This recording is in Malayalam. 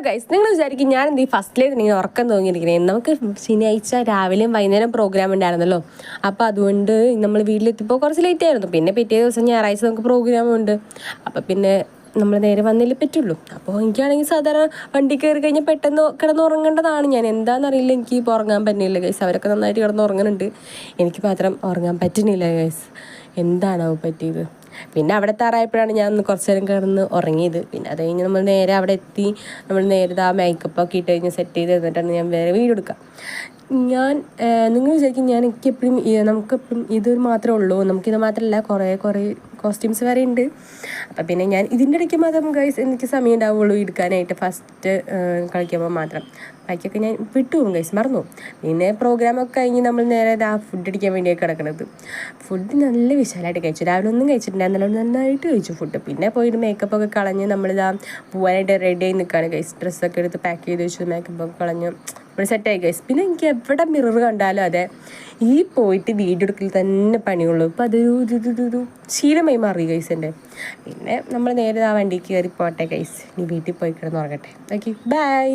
ഗൈസ്, നിങ്ങൾ വിചാരിക്കും ഞാൻ എന്ത് ഫസ്റ്റിലേ തന്നെ ഉറക്കം തോന്നിയിരിക്കുന്നത്. നമുക്ക് ശനിയാഴ്ച രാവിലെയും വൈകുന്നേരം പ്രോഗ്രാം ഉണ്ടായിരുന്നല്ലോ. അപ്പോൾ അതുകൊണ്ട് നമ്മൾ വീട്ടിലെത്തിയപ്പോൾ കുറച്ച് ലേറ്റ് ആയിരുന്നു. പിന്നെ പിറ്റേ ദിവസം ഞായറാഴ്ച നമുക്ക് പ്രോഗ്രാമുണ്ട്. അപ്പോൾ പിന്നെ നമ്മൾ നേരെ വന്നില്ലേ പറ്റുള്ളൂ. അപ്പോൾ എനിക്കാണെങ്കിൽ സാധാരണ വണ്ടി കയറി കഴിഞ്ഞാൽ പെട്ടെന്ന് കിടന്ന് ഉറങ്ങേണ്ടതാണ്. ഞാൻ എന്താണെന്നറിയില്ല, എനിക്ക് ഇപ്പോൾ ഉറങ്ങാൻ പറ്റുന്നില്ല ഗൈസ്. അവരൊക്കെ നന്നായിട്ട് കിടന്ന് ഉറങ്ങുന്നുണ്ട്, എനിക്ക് മാത്രം ഉറങ്ങാൻ പറ്റുന്നില്ല ഗൈസ്. എന്താണോ പറ്റിയത്? പിന്നെ അവിടെ എത്താറായപ്പോഴാണ് ഞാൻ ഒന്ന് കുറച്ച് നേരം കിടന്ന് ഉറങ്ങിയത്. പിന്നെ അത് കഴിഞ്ഞ് നമ്മൾ നേരെ അവിടെ എത്തി. നമ്മൾ നേരെ ആ മേക്കപ്പൊക്കെ ഇട്ട് കഴിഞ്ഞ് സെറ്റ് ചെയ്ത് തന്നിട്ടാണ് ഞാൻ വേറെ വീഡിയോ എടുക്കാം. നിങ്ങൾ വിചാരിക്കും എനിക്കെപ്പോഴും നമുക്കെപ്പോഴും ഇത് മാത്രമേ ഉള്ളൂ. നമുക്കിത് മാത്രമല്ല, കുറേ കോസ്റ്റ്യൂംസ് വരെ ഉണ്ട്. അപ്പം പിന്നെ ഞാൻ ഇതിൻ്റെ ഇടയ്ക്ക് മാത്രം ഗൈസ് എനിക്ക് സമയം ഉണ്ടാവുള്ളൂ എടുക്കാനായിട്ട്. ഫസ്റ്റ് കളിക്കുമ്പോൾ മാത്രം ബാക്കിയൊക്കെ ഞാൻ വിട്ടുപോകും ഗൈസ്, മറന്നു. പിന്നെ പ്രോഗ്രാമൊക്കെ കഴിഞ്ഞ് നമ്മൾ നേരെ ഫുഡ് അടിക്കാൻ വേണ്ടിയൊക്കെ കിടക്കുന്നത്. ഫുഡ് നല്ല വിശാലമായിട്ട് കഴിച്ചു. രാവിലെ ഒന്നും കഴിച്ചിട്ടുണ്ടായിരുന്നല്ലോ, നന്നായിട്ട് കഴിച്ചു ഫുഡ്. പിന്നെ പോയിട്ട് മേക്കപ്പൊക്കെ കളഞ്ഞ് നമ്മളിതാ പോകാനായിട്ട് റെഡി ആയി നിൽക്കുകയാണ് ഗൈസ്. ഡ്രസ്സൊക്കെ എടുത്ത് പാക്ക് ചെയ്ത് വെച്ചു, മേക്കപ്പൊക്കെ കളഞ്ഞ് നമ്മൾ സെറ്റായി ഗൈസ്. പിന്നെ എനിക്ക് എവിടെ മിറർ കണ്ടാലും അതെ, ഈ പോയിട്ട് വീഡിയോ എടുക്കൽ തന്നെ പണിയുള്ളൂ. ഇപ്പം അതൊരു ശീലമായി മാറി ഗൈസ് എൻ്റെ. പിന്നെ നമ്മൾ നേരെ ആ വണ്ടിക്ക് കയറി പോട്ടെ ഗൈസ്. ഇനി വീട്ടിൽ പോയി കിടന്ന് ഉറങ്ങട്ടെ. Okay, by.